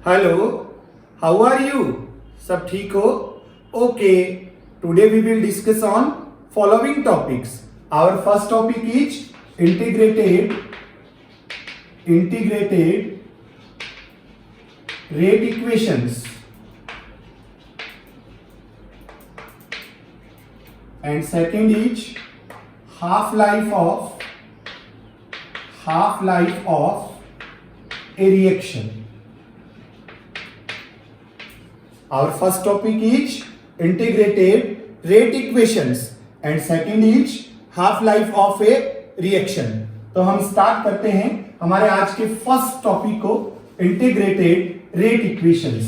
Hello, how are you? सब ठीक हो? Okay, today we will discuss on following topics. Our first topic is integrated rate equations, and second is half life of a reaction. Our first topic is integrated rate equations and second is half life of a reaction. तो हम start करते हैं हमारे आज के first topic को, integrated rate equations.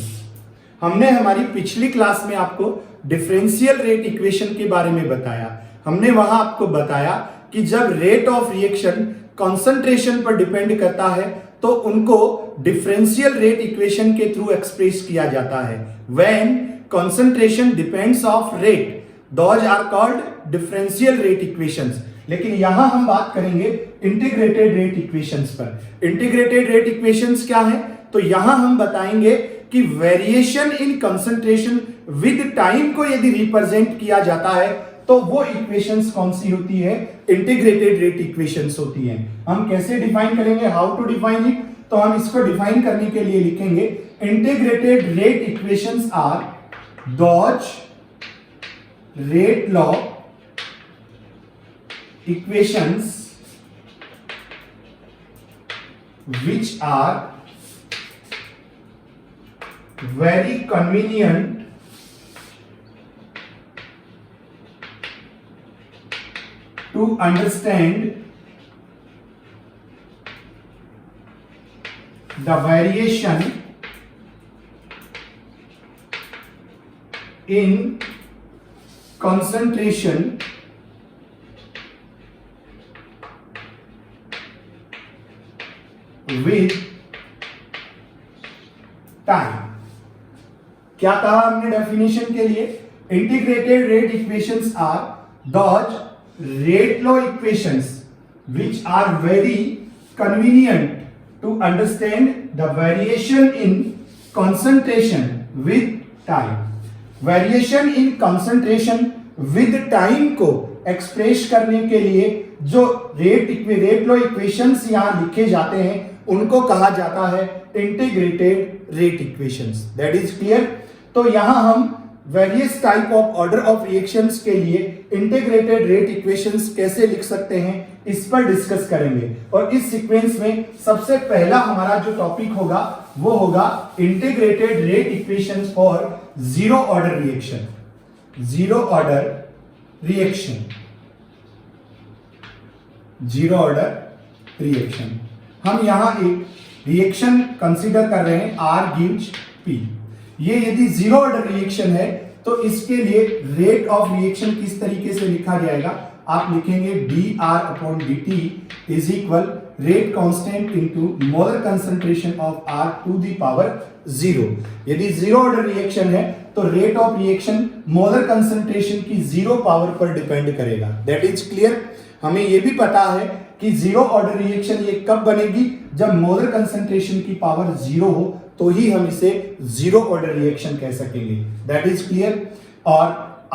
हमने हमारी पिछली क्लास में आपको डिफरेंशियल रेट इक्वेशन के बारे में बताया. हमने वहां आपको बताया कि जब रेट ऑफ रिएक्शन कंसंट्रेशन पर डिपेंड करता है तो उनको डिफरेंशियल रेट इक्वेशन के थ्रू एक्सप्रेस किया जाता है. When concentration depends of rate, those are called differential rate equations. लेकिन यहां हम बात करेंगे इंटीग्रेटेड रेट इक्वेशंस पर. इंटीग्रेटेड रेट इक्वेशंस क्या है? तो यहां हम बताएंगे कि variation in concentration with time को यदि रिप्रेजेंट किया जाता है तो वो इक्वेशंस कौन सी होती है? इंटीग्रेटेड रेट इक्वेशंस होती हैं. हम कैसे डिफाइन करेंगे? How to define it? तो हम इसको डिफाइन करने के लिए लिखेंगे integrated rate equations are those rate law equations which are very convenient to understand the variation in concentration with time. क्या कहा हमने डेफिनेशन के लिए? Integrated rate equations are those rate law equations which are very convenient to understand the variation in concentration with time. Variation in concentration with time को express करने के लिए जो रेट लॉ इक्वेशंस यहां लिखे जाते हैं उनको कहा जाता है integrated rate equations. That is clear. तो यहां हम various type of order of reactions के लिए इंटीग्रेटेड रेट इक्वेशंस कैसे लिख सकते हैं इस पर डिस्कस करेंगे. और इस सीक्वेंस में सबसे पहला हमारा जो टॉपिक होगा वो होगा integrated rate equations for zero order reaction. Zero order reaction, zero order reaction. हम यहां एक रिएक्शन कंसीडर कर रहे हैं, R गिव्स P. ये यदि जीरो ऑर्डर रिएक्शन है तो इसके लिए रेट ऑफ रिएक्शन किस तरीके से लिखा जाएगा? आप लिखेंगे dR/dt is equal rate constant into molar concentration of R to the power 0. यदि जीरो ऑर्डर रिएक्शन है तो rate of reaction molar concentration की 0 पावर पर डिपेंड करेगा. That is clear. हमें यह भी पता है कि जीरो ऑर्डर रिएक्शन ये कब बनेगी? जब मोलर कंसंट्रेशन की पावर 0 हो तो ही हम इसे जीरो ऑर्डर रिएक्शन कह सकेंगे. That is clear. और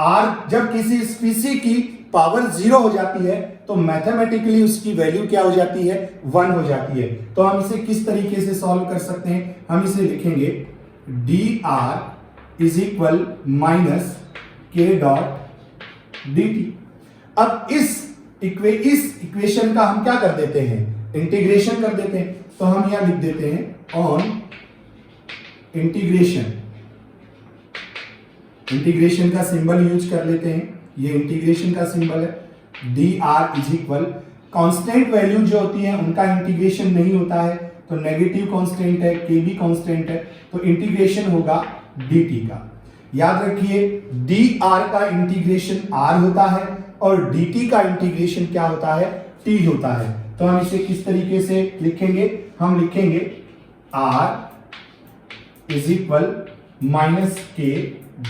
R जब किसी स्पीसी की पावर 0 हो जाती है तो मैथमेटिकली उसकी वैल्यू क्या हो जाती है? 1 हो जाती है. तो हम इसे किस तरीके से सॉल्व कर सकते हैं? हम इसे लिखेंगे dr is equal minus k dot dt. अब इस इक्वेशन का हम क्या कर देते हैं? इंटीग्रेशन कर देते हैं. तो हम यहां लिख देते हैं ऑन इंटीग्रेशन. इंटीग्रेशन का सिंबल यूज कर लेते हैं. ये इंटीग्रेशन का सिंबल है. dr is equal constant value जो होती है उनका इंटीग्रेशन नहीं होता है तो नेगेटिव कांस्टेंट है, k भी कांस्टेंट है तो इंटीग्रेशन होगा dt का. याद रखिए dr का इंटीग्रेशन r होता है और dt का इंटीग्रेशन क्या होता है? t होता है. तो हम इसे किस तरीके से लिखेंगे? हम लिखेंगे r is equal minus k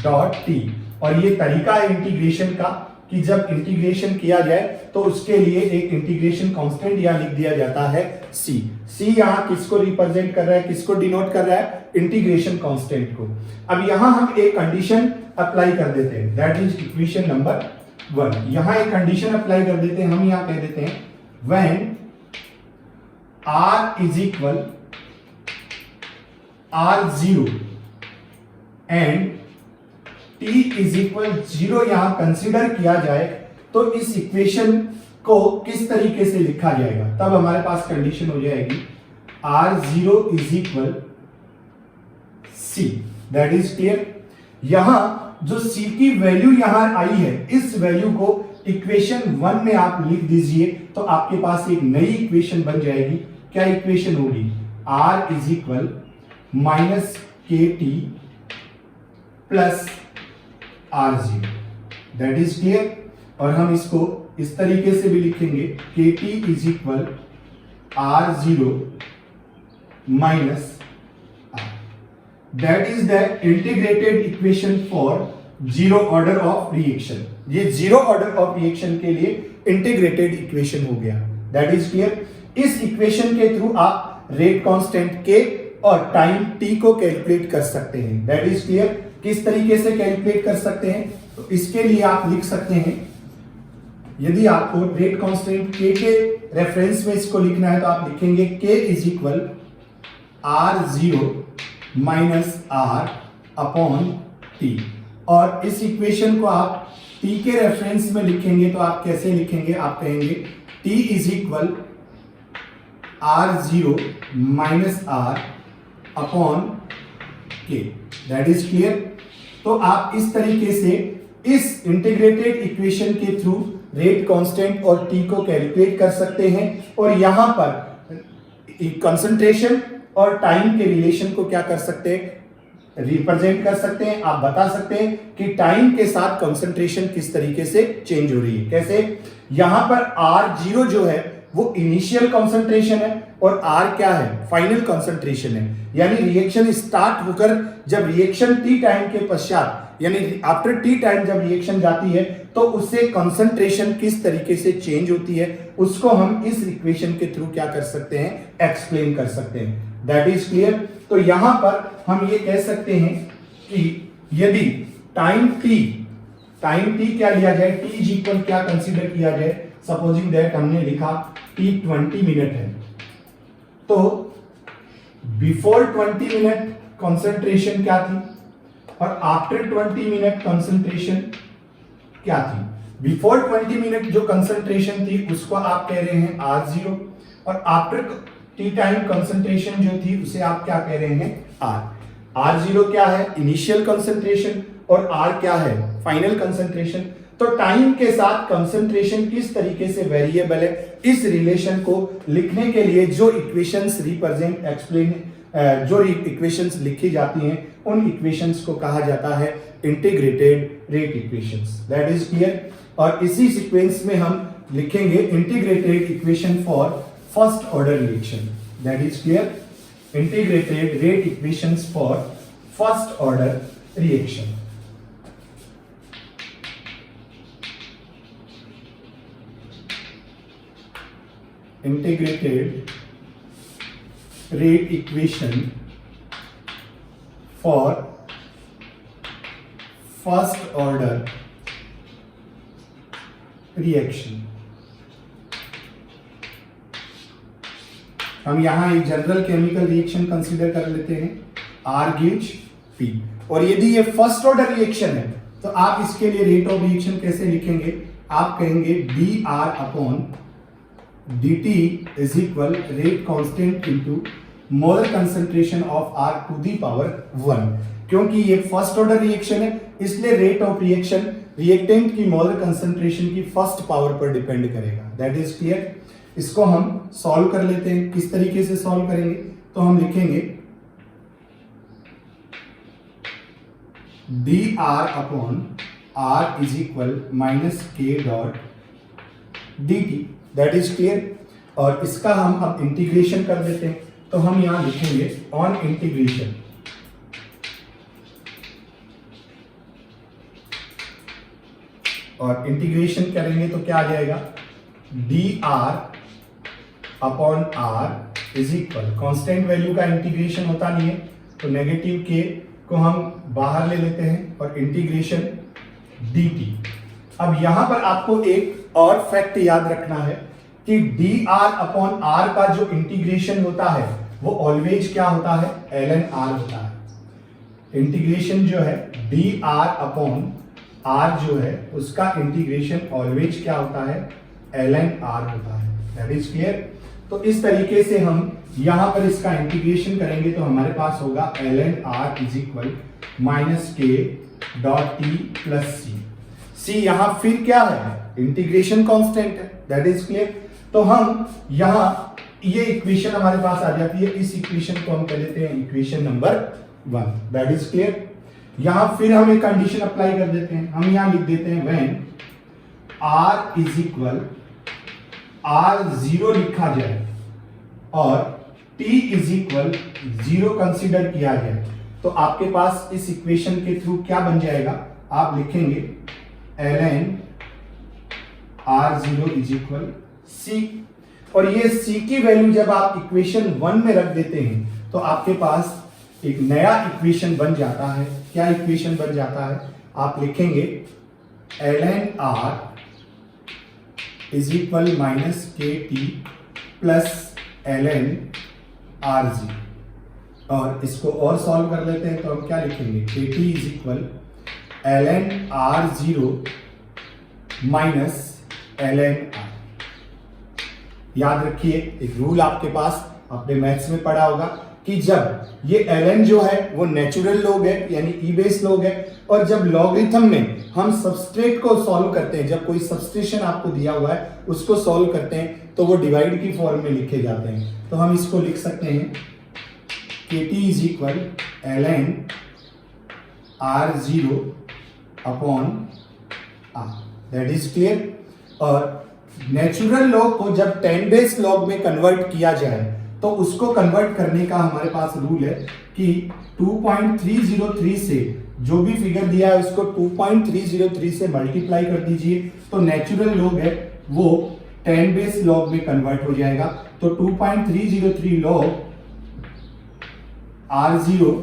dot T. और ये तरीका है इंटीग्रेशन का कि जब इंटीग्रेशन किया जाए तो उसके लिए एक इंटीग्रेशन कांस्टेंट यहां लिख दिया जाता है c। c यहां किसको रिप्रेजेंट कर रहा है, किसको डिनोट कर रहा है, इंटीग्रेशन कांस्टेंट को। अब यहां हम एक कंडीशन अप्लाई कर देते हैं, दैट इज इक्वेशन नंबर 1। यहां एक कंडीशन अप्लाई कर देते हैं, हम यहां कह देते हैं when r is equal r0 and t is equal 0 यहां कंसीडर किया जाए तो इस इक्वेशन को किस तरीके से लिखा जाएगा, तब हमारे पास कंडीशन हो जाएगी r0 is equal c। That is clear. यहां जो c की वैल्यू यहां आई है, इस वैल्यू को इक्वेशन 1 में आप लिख दीजिए तो आपके पास एक नई इक्वेशन बन जाएगी। क्या इक्वेशन होगी, r इज इक्वल माइनस के T plus r0। That is clear. और हम इसको इस तरीके से भी लिखेंगे के T is equal r0 minus r। That is the integrated equation for zero order of reaction. ये जीरो ऑर्डर ऑफ रिएक्शन के लिए इंटीग्रेटेड इक्वेशन हो गया। That is clear. इस इक्वेशन के थ्रू आप रेट कांस्टेंट के और टाइम टी को कैलकुलेट कर सकते हैं। That is clear. किस तरीके से कैलकुलेट कर सकते हैं, तो इसके लिए आप लिख सकते हैं, यदि आपको रेट कांस्टेंट के रेफरेंस में इसको लिखना है तो आप लिखेंगे के is equal r0 minus r upon T. और इस इक्वेशन को आप t के रेफरेंस में लिखेंगे तो आप कैसे लिखेंगे, आप कहेंगे t is equal r0 minus r upon k. That is clear. तो आप इस तरीके से इस इंटीग्रेटेड इक्वेशन के थ्रू रेट कांस्टेंट और टी को कैलकुलेट कर सकते हैं और यहां पर कंसंट्रेशन और टाइम के रिलेशन को क्या कर सकते हैं, रिप्रेजेंट कर सकते हैं। आप बता सकते हैं कि टाइम के साथ कंसंट्रेशन किस तरीके से चेंज हो रही है। कैसे, यहां पर r0 जो है वो इनिशियल कंसंट्रेशन है और r क्या है, फाइनल कंसंट्रेशन है। यानी रिएक्शन स्टार्ट होकर जब रिएक्शन टी टाइम के पश्चात यानी आफ्टर टी टाइम जब रिएक्शन जाती है तो उससे कंसंट्रेशन किस तरीके से चेंज होती है उसको हम इस इक्वेशन के थ्रू क्या कर सकते हैं, एक्सप्लेन कर सकते हैं। That is clear. तो यहां पर हम ये कह सकते हैं कि यदि टाइम टी क्या लिया जाए, टी इज इक्वल क्या कंसीडर किया जाए, सपोजिंग दैट हमने लिखा टी 20 मिनट है, तो बिफोर 20 मिनट कंसंट्रेशन क्या थी और आफ्टर 20 मिनट कंसंट्रेशन क्या थी। बिफोर 20 मिनट जो कंसंट्रेशन थी उसको आप कह रहे हैं r0 और आफ्टर टी टाइम कंसंट्रेशन जो थी उसे आप क्या कह रहे हैं, r। r0 क्या है, इनिशियल कंसंट्रेशन और r क्या है, फाइनल कंसंट्रेशन। तो टाइम के साथ कंसंट्रेशन किस तरीके से वेरिएबल है, इस रिलेशन को लिखने के लिए जो इक्वेशंस रिप्रेजेंट एक्सप्लेन जो इक्वेशंस लिखी जाती हैं उन इक्वेशंस को कहा जाता है integrated rate equations. That is clear. और इसी सीक्वेंस में हम लिखेंगे integrated equation for first order reaction. That is clear. Integrated rate equations for first order reaction. integrated rate equation for first order reaction। हम यहां एक जनरल केमिकल रिएक्शन कंसीडर कर लेते हैं, R गिव्स P। और यदि ये फर्स्ट ऑर्डर रिएक्शन है तो आप इसके लिए रेट ऑफ रिएक्शन कैसे लिखेंगे, आप कहेंगे dr upon dt is equal rate constant into molar concentration of R to the power 1। क्योंकि ये फर्स्ट ऑर्डर रिएक्शन है इसलिए रेट ऑफ रिएक्शन रिएक्टेंट की मोलर कंसंट्रेशन की फर्स्ट पावर पर डिपेंड करेगा। That is clear. इसको हम सॉल्व कर लेते हैं। किस तरीके से सॉल्व करेंगे, तो हम लिखेंगे dr upon R is equal minus k dot dt। That is clear. और इसका हम अब इंटीग्रेशन कर देते हैं तो हम यहां लिखेंगे ऑन इंटीग्रेशन और इंटीग्रेशन करेंगे तो क्या आ जाएगा, d r upon r is equal, constant value का इंटीग्रेशन होता नहीं है तो नेगेटिव के को हम बाहर ले लेते हैं और इंटीग्रेशन डी टी। अब यहां पर आपको एक और फैक्ट याद रखना है कि डी आर अपॉन आर का जो इंटीग्रेशन होता है वो ऑलवेज क्या होता है, एल एन आर होता है। इंटीग्रेशन जो है डी आर अपॉन आर जो है उसका इंटीग्रेशन ऑलवेज क्या होता है, एल एन आर होता है। That is clear. तो इस तरीके से हम यहां पर इसका इंटीग्रेशन करेंगे तो हमारे पास होगा l n r is equal minus k dot t plus c. C यहां फिर क्या है, इंटीग्रेशन कांस्टेंट है। That is clear. तो हम यहां ये इक्वेशन हमारे पास आ जाती है, इस इक्वेशन को हम कह लेते हैं equation number 1। That is clear. यहां फिर हम एक कंडीशन अप्लाई कर देते हैं, हम यहां लिख देते हैं when r is equal r0 लिखा जाए और t इज इक्वल 0 कंसीडर किया जाए तो आपके पास इस इक्वेशन के थ्रू क्या बन जाएगा, आप लिखेंगे ln r0 is equal c। और ये c की वैल्यू जब आप इक्वेशन 1 में रख देते हैं तो आपके पास एक नया इक्वेशन बन जाता है। क्या इक्वेशन बन जाता है, आप लिखेंगे ln r is equal minus के टी प्लस ln r0। और इसको और सॉल्व कर लेते हैं तो हम क्या लिखेंगे, के T is equal ln r0 minus ln r। याद रखिए एक रूल आपके पास आपने मैथ्स में पढ़ा होगा कि जब ये ln जो है वो नेचुरल लॉग है यानी ई बेस लॉग है, और जब लॉगरिथम में हम सबस्ट्रेट को सॉल्व करते हैं, जब कोई सबस्ट्रेशन आपको दिया हुआ है उसको सॉल्व करते हैं तो वो डिवाइड की फॉर्म में लिखे जाते हैं। तो हम इसको लिख सकते हैं के T is equal ln r0 upon r। That is clear. और नेचुरल लॉग को जब 10 बेस लॉग में कन्वर्ट किया जाए तो उसको कन्वर्ट करने का हमारे पास रूल है कि 2.303 से जो भी फिगर दिया है उसको 2.303 से मल्टीप्लाई कर दीजिए तो नेचुरल लॉग है वो 10 बेस लॉग में कन्वर्ट हो जाएगा। तो 2.303 log r0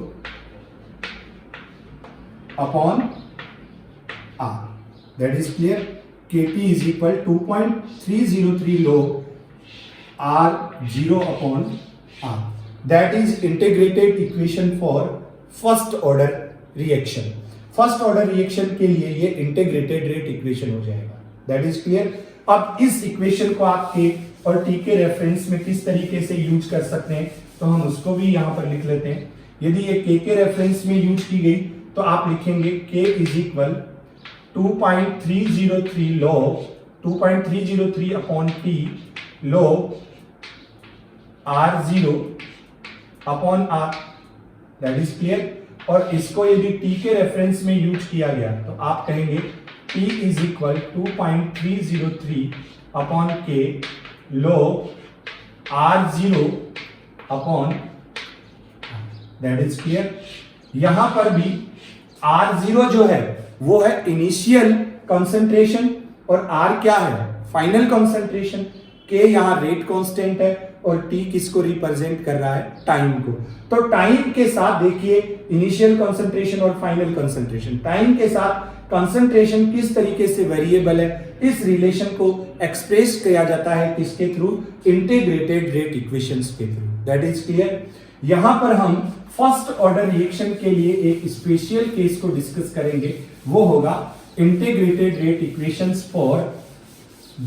upon r। That is clear. kt is equal 2.303 log r0 upon r। That is integrated equation for first order reaction। First order reaction के लिए ये इंटीग्रेटेड रेट इक्वेशन हो जाएगा। That is clear. अब इस equation को आप के और टी के रेफरेंस में किस तरीके से यूज कर सकते हैं तो हम उसको भी यहां पर लिख लेते हैं। यदि ये के रेफरेंस में यूज की गई तो आप लिखेंगे k is equal 2.303 log 2.303 upon T log r0 upon r। That is clear. और इसको यदि t के रेफरेंस में यूज किया गया तो आप कहेंगे t is equal 2.303 upon k log r0 upon. That is clear. यहां पर भी r0 जो है वो है इनिशियल कंसंट्रेशन और r क्या है, फाइनल कंसंट्रेशन। k यहां रेट कांस्टेंट है और t किसको रिप्रेजेंट कर रहा है, टाइम को। तो टाइम के साथ देखिए इनिशियल कंसंट्रेशन और फाइनल कंसंट्रेशन, टाइम के साथ कंसंट्रेशन किस तरीके से वेरिएबल है, इस रिलेशन को एक्सप्रेस किया जाता है किसके थ्रू, इंटीग्रेटेड रेट इक्वेशंस के थ्रू। That is clear. यहां पर हम फर्स्ट ऑर्डर रिएक्शन के लिए एक स्पेशल केस को डिस्कस करेंगे, वो होगा integrated rate equations for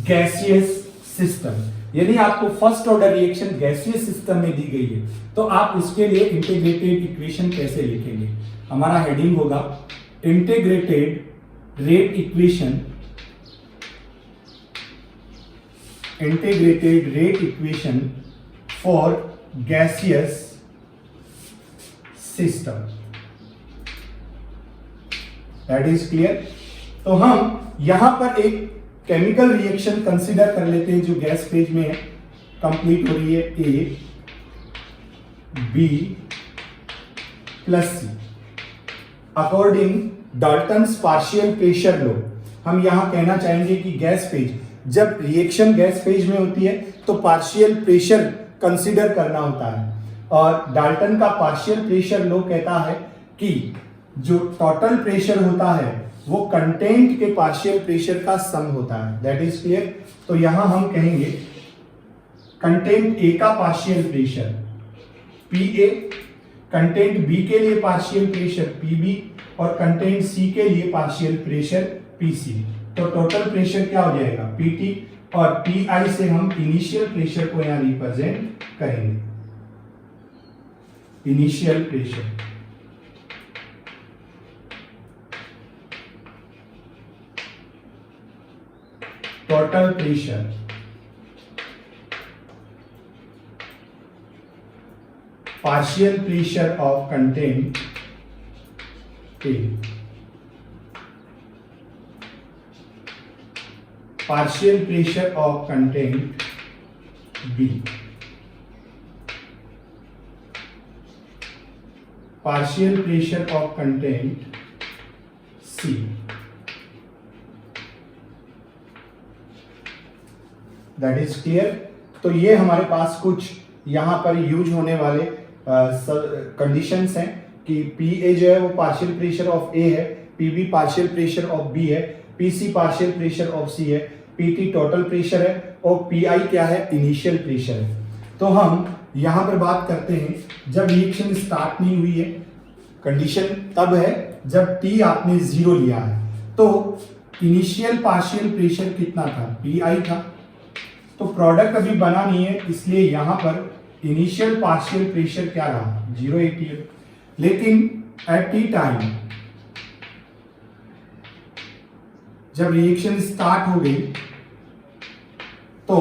gaseous system. यदि आपको first order reaction gaseous system में दी गई है तो आप उसके लिए इंटीग्रेटेड इक्वेशन कैसे लिखेंगे। हमारा हेडिंग होगा integrated rate equation, integrated rate equation for gaseous system. That is clear. तो हम यहां पर एक केमिकल रिएक्शन कंसीडर कर लेते हैं जो गैस फेज में है, कंप्लीट हो रही है A B plus C according Dalton's partial pressure law. हम यहाँ कहना चाहेंगे कि गैस फेज, जब रिएक्शन गैस फेज में होती है तो पार्शियल प्रेशर कंसीडर करना होता है, और डाल्टन का पार्शियल प्रेशर लॉ कहता है कि जो टोटल प्रेशर होता है वो कंटेंट के पार्शियल प्रेशर का सम होता है। That is clear. तो यहां हम कहेंगे कंटेंट ए का partial pressure P A, content B के लिए पार्शियल प्रेशर पी बी, और कंटेंट सी के लिए पार्शियल प्रेशर पी सी। तो टोटल प्रेशर क्या हो जाएगा पी टी, और पी आई से हम इनिशियल प्रेशर को यहां रिप्रेजेंट करेंगे, initial pressure. Total pressure partial pressure of content A, partial pressure of content B, partial pressure of content C। That is clear. तो ये हमारे पास कुछ यहाँ पर यूज होने वाले कंडीशंस हैं कि पी ए जो है वो पार्शियल प्रेशर ऑफ ए है, p B partial pressure of B है, p C partial pressure of C है, पी टी टोटल प्रेशर है, और पी आई क्या है इनिशियल प्रेशर है। तो हम यहाँ पर बात करते हैं जब रिएक्शन स्टार्ट नहीं हुई है, कंडीशन तब है जब टी आपने 0 लिया है। तो इनिशियल पार्शियल प्रेशर कितना था पी आई था, तो प्रोडक्ट अभी बना नहीं है इसलिए यहां पर इनिशियल पार्शियल प्रेशर क्या रहा 0 ATM। लेकिन एट टी टाइम जब रिएक्शन स्टार्ट हो गई तो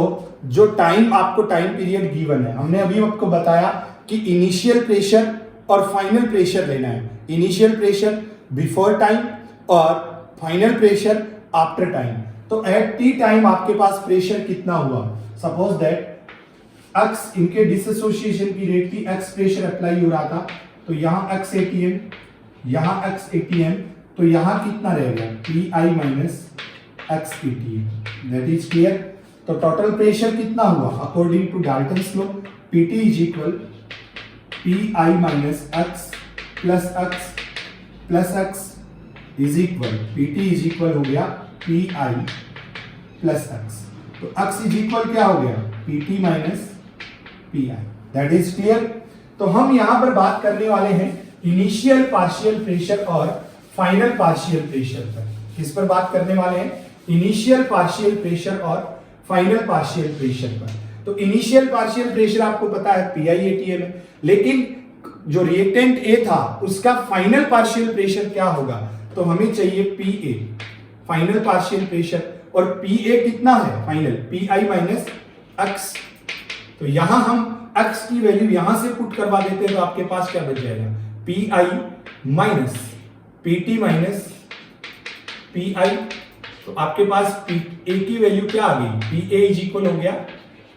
जो टाइम आपको टाइम पीरियड गिवन है, हमने अभी आपको बताया कि इनिशियल प्रेशर और फाइनल प्रेशर लेना है, इनिशियल प्रेशर बिफोर टाइम और फाइनल प्रेशर आफ्टर टाइम। तो एट टी टाइम आपके पास प्रेशर कितना हुआ, सपोज दैट एक्स इनके डिसएसोसिएशन की रेट थी, एक्स प्रेशर अप्लाई हो रहा था, तो यहाँ एक्स एटीएम, यहाँ एक्स एटीएम, तो यहाँ कितना रह गया P I minus x ATM. That is clear. तो टोटल प्रेशर कितना हुआ according to Dalton's law, P T is equal P I minus x plus x is equal P T is equal हो गया पी आई प्लस एक्स। तो x is equal क्या हो गया P T minus P I. That is clear. तो हम यहां पर बात करने वाले हैं इनिशियल पार्शियल प्रेशर और फाइनल पार्शियल प्रेशर पर। किस पर बात करने वाले हैं, इनिशियल पार्शियल प्रेशर और फाइनल पार्शियल प्रेशर पर। तो इनिशियल पार्शियल प्रेशर आपको पता है पी आई एटीएम है, लेकिन जो रिएक्टेंट ए था उसका फाइनल पार्शियल प्रेशर क्या होगा, तो हमें चाहिए P A final partial pressure, और पी ए कितना है final P I minus x. तो यहां हम एक्स की वैल्यू यहां से पुट करवा देते हैं तो आपके पास क्या बच जाएगा P I minus P T minus P I. तो आपके पास पी ए की वैल्यू क्या आ गई पी ए इज इक्वल हो गया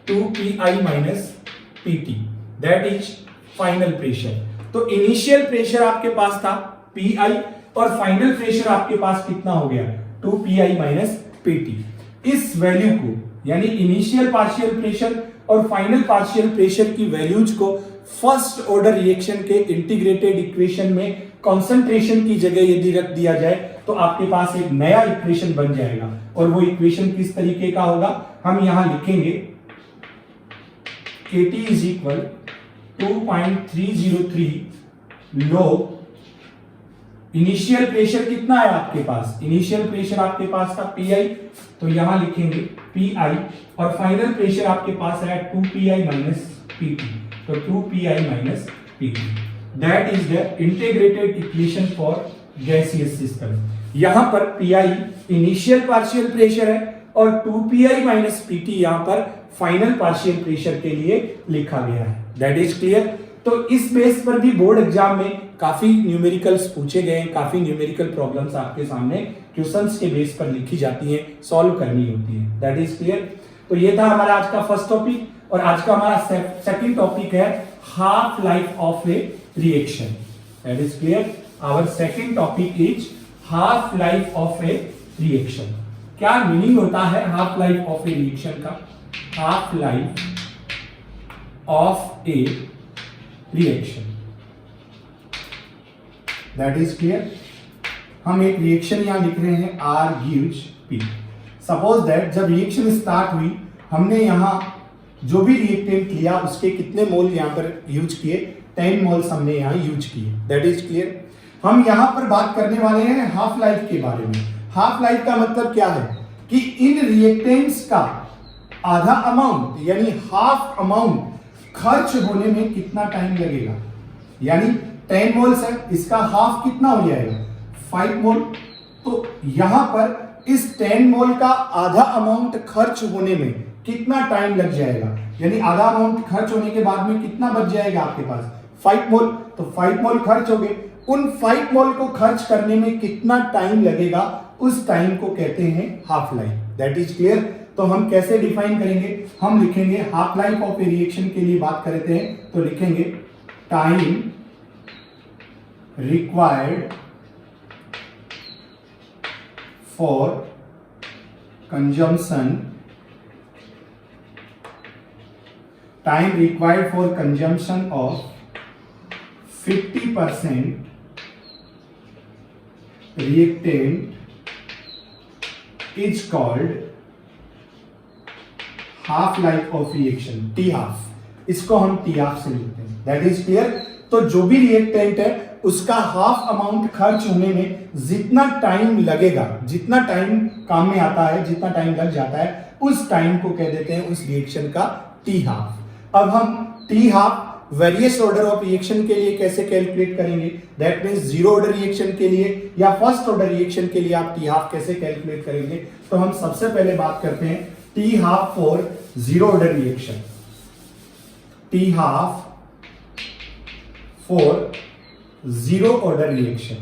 2 P I minus P T, that is final pressure. तो इनिशियल प्रेशर आपके पास था पी आई और फाइनल प्रेशर आपके पास कितना हो गया 2 P I minus P T. इस वैल्यू को यानी इनिशियल पार्शियल प्रेशर और फाइनल पार्शियल प्रेशर की वैल्यूज को फर्स्ट ऑर्डर रिएक्शन के इंटीग्रेटेड इक्वेशन में कंसंट्रेशन की जगह यदि रख दिया जाए तो आपके पास एक नया इक्वेशन बन जाएगा। और वो इक्वेशन किस तरीके का होगा, हम यहां लिखेंगे Kt is equal 2.303 log initial pressure कितना है आपके पास, इनिशियल प्रेशर आपके पास था पी आई, तो यहां लिखेंगे पी आई, और फाइनल प्रेशर आपके पास है 2 P I minus P T, तो 2 P I minus P T. That is the integrated equation for gaseous system. यहां पर P I initial partial pressure है और 2 P I minus P T यहां पर फाइनल पार्शियल प्रेशर के लिए लिखा गया है। That is clear. तो इस बेस पर भी बोर्ड एग्जाम में काफी न्यूमेरिकल्स पूछे गए हैं, काफी न्यूमेरिकल प्रॉब्लम्स आपके सामने क्वेश्चंस के बेस पर लिखी जाती हैं, सॉल्व करनी होती है। That is clear. तो ये था हमारा आज का फर्स्ट टॉपिक, और आज का हमारा सेकंड टॉपिक है half life of a reaction. That is clear. Our second topic is half life of a reaction. क्या मीनिंग होता है half life of a reaction का? Half life of a reaction, that is clear. हम एक reaction यहां लिख रहे हैं, R gives P। Suppose that जब रिएक्शन स्टार्ट हुई, हमने यहां जो भी रिएक्टेंट लिया उसके कितने मोल यहां पर यूज किए? 10 मोल्स हमने यहां यूज किए, दैट इज क्लियर। हम यहां पर बात करने वाले हैं हाफ लाइफ के बारे में। हाफ लाइफ का मतलब क्या है कि इन रिएक्टेंट्स का आधा अमाउंट यानी हाफ अमाउंट खर्च होने में कितना टाइम लगेगा। यानी 10 मोल्स है, इसका हाफ कितना हो जाएगा? 5 मोल। तो यहां पर इस 10 मोल का आधा अमाउंट खर्च होने में कितना टाइम लग जाएगा? यानी आधा अमाउंट खर्च होने के बाद में कितना बच जाएगा आपके पास? 5 मोल। तो 5 मोल खर्च हो गए। उन 5 मोल को खर्च करने में कितना टाइम लगेगा, उस टाइम को कहते हैं half life, that is clear. तो हम कैसे डिफाइन करेंगे? हम लिखेंगे half life of a reaction के लिए बात करते हैं तो लिखेंगे time required for consumption, time required for consumption of 50% reactant is called half life of reaction, T half। इसको हम T half से लिखते हैं, दैट इज क्लियर। तो जो भी रिएक्टेंट है उसका हाफ अमाउंट खर्च होने में जितना टाइम लगेगा, जितना टाइम काम में आता है, जितना टाइम लग जाता है, उस टाइम को कह देते हैं उस रिएक्शन का T हाफ। अब हम T half various order of reaction के लिए कैसे कैलकुलेट करेंगे? That means zero order reaction के लिए या फर्स्ट ऑर्डर रिएक्शन के लिए आप टी हाफ कैसे कैलकुलेट करेंगे? तो हम सबसे पहले बात करते हैं T half for zero order reaction. T half for zero order reaction,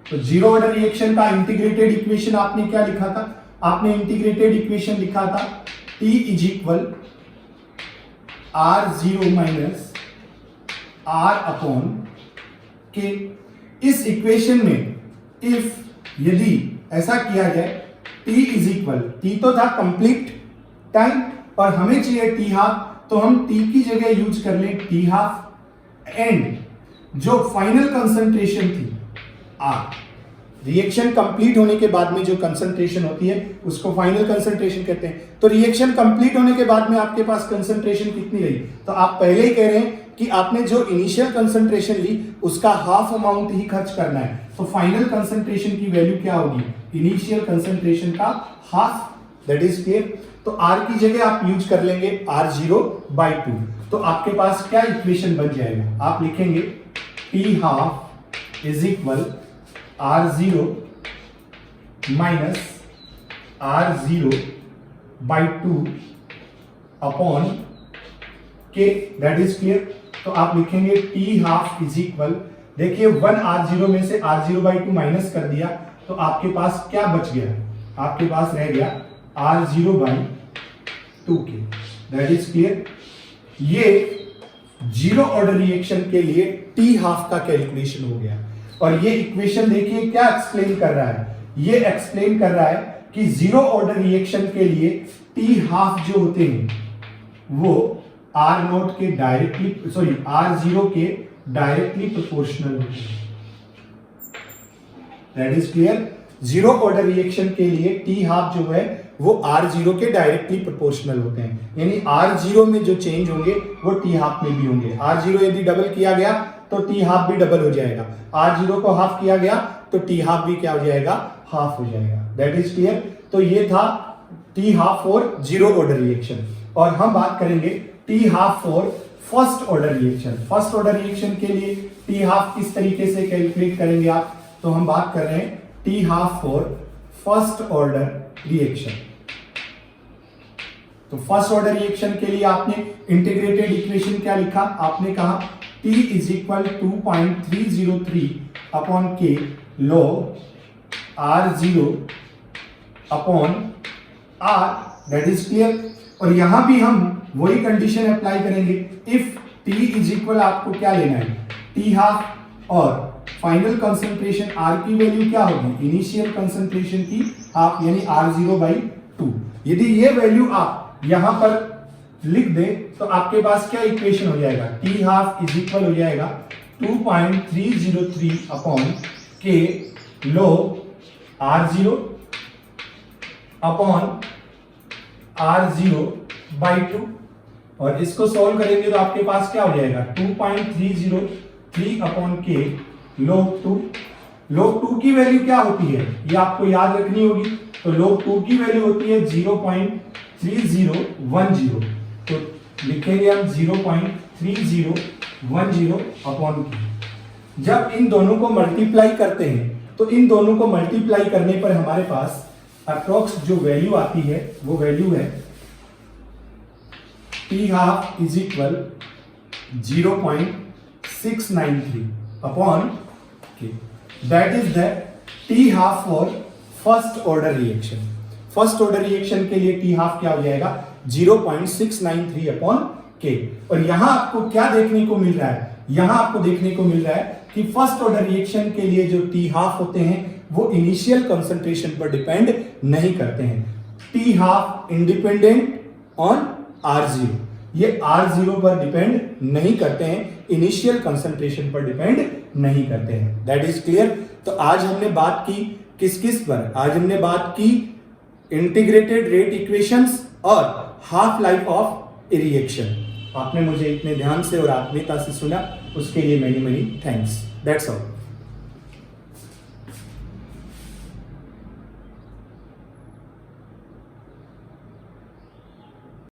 तो जीरो ऑर्डर रिएक्शन का इंटीग्रेटेड इक्वेशन आपने क्या लिखा था? आपने इंटीग्रेटेड इक्वेशन लिखा था T is equal R0 minus R upon के। इस इक्वेशन में इफ यदि ऐसा किया जाए T इज इक्वल, T तो था कंप्लीट टाइम और हमें चाहिए T हाफ, तो हम T की जगह यूज कर लें T हाफ एंड जो फाइनल कंसंट्रेशन थी R, रिएक्शन कंप्लीट होने के बाद में जो कंसंट्रेशन होती है उसको फाइनल कंसंट्रेशन कहते हैं। तो रिएक्शन कंप्लीट होने के बाद में आपके पास कंसंट्रेशन कितनी रही? तो आप पहले ही कह रहे हैं कि आपने जो इनिशियल कंसंट्रेशन ली उसका हाफ अमाउंट ही खर्च करना है, तो फाइनल कंसंट्रेशन की वैल्यू क्या होगी? इनिशियल कंसंट्रेशन का हाफ, दैट इज क्लियर। तो R की जगह आप यूज कर लेंगे R0/2। तो आपके पास क्या इक्वेशन बन जाएगा? आप लिखेंगे T half is equal R0 minus R0/2 upon k, that is clear. तो आप लिखेंगे T हाफ इज इक्वल, देखिए 1 R0 में से R0/2 माइनस कर दिया तो आपके पास क्या बच गया? आपके पास रह गया R0/2 के, दैट इज क्लियर। ये जीरो ऑर्डर रिएक्शन के लिए T हाफ का कैलकुलेशन हो गया। और ये इक्वेशन देखिए क्या एक्सप्लेन कर रहा है? ये एक्सप्लेन कर रहा है कि जीरो ऑर्डर रिएक्शन के लिए T हाफ जो होते हैं वो R0 के डायरेक्टली R0 के डायरेक्टली प्रोपोर्शनल होते हैं, that is clear. Zero order reaction के लिए T हाफ जो है वो R0 के डायरेक्टली प्रोपोर्शनल होते हैं, यानी R0 में जो चेंज होंगे वो T हाफ में भी होंगे। R0 यदि डबल किया गया तो T हाफ भी डबल हो जाएगा, R0 को हाफ किया गया तो T हाफ भी क्या हो जाएगा? हाफ हो जाएगा, दैट इज क्लियर। तो ये था T half for zero order reaction. और हम बात करेंगे T half for first order reaction. First order reaction के लिए T हाफ किस तरीके से कैलकुलेट करेंगे आप? तो हम बात कर रहे हैं T half for first order reaction. तो फर्स्ट ऑर्डर रिएक्शन के लिए आपने इंटीग्रेटेड इक्वेशन क्या लिखा? आपने कहा T इज इक्वल 2.303 अपॉन के log R0 upon R, that is clear. और यहां भी हम वही कंडीशन अप्लाई करेंगे। इफ T इज इक्वल, आपको क्या लेना है? टी हाफ और फाइनल कंसंट्रेशन आर की वैल्यू क्या होगी, इनिशियल कंसंट्रेशन की हाफ यानी R0/2। यदि ये वैल्यू आप यहां पर लिख दे तो आपके पास क्या इक्वेशन हो जाएगा, टी हाफ इज इक्वल हो जाएगा 2.303 अपॉन के log R0 अपॉन R0/2 और इसको सॉल्व करेंगे तो आपके पास क्या हो जाएगा 2.303 अपॉन के log 2। log 2 की वैल्यू क्या होती है ये आपको याद रखनी होगी, तो log 2 की वैल्यू होती है 0.3010, तो लिखेंगे हम 0.3010 अपॉन के। जब इन दोनों को मल्टीप्लाई करते हैं तो इन दोनों को मल्टीप्लाई करने पर हमारे पास अप्रोक्स जो वैल्यू आती है वो वैल्यू है T half is equal 0.693 upon k, that is the T half for first order reaction. First order reaction के लिए टी हाफ क्या हो जाएगा 0.693 अपॉन के। और यहां आपको क्या देखने को मिल रहा है, यहां आपको देखने को मिल रहा है कि फर्स्ट ऑर्डर रिएक्शन के लिए जो टी हाफ होते हैं वो इनिशियल कंसंट्रेशन पर डिपेंड नहीं करते हैं। T half independent on R0, ये R0 पर डिपेंड नहीं करते हैं, इनिशियल कंसंट्रेशन पर डिपेंड नहीं करते हैं। That is clear. तो आज हमने बात की किस किस पर, आज हमने बात की इंटीग्रेटेड रेट इक्वेशंस और half life of a reaction. आपने मुझे इतने ध्यान से और आत्मीयता से सुना, उसके लिए many many thanks. That's all.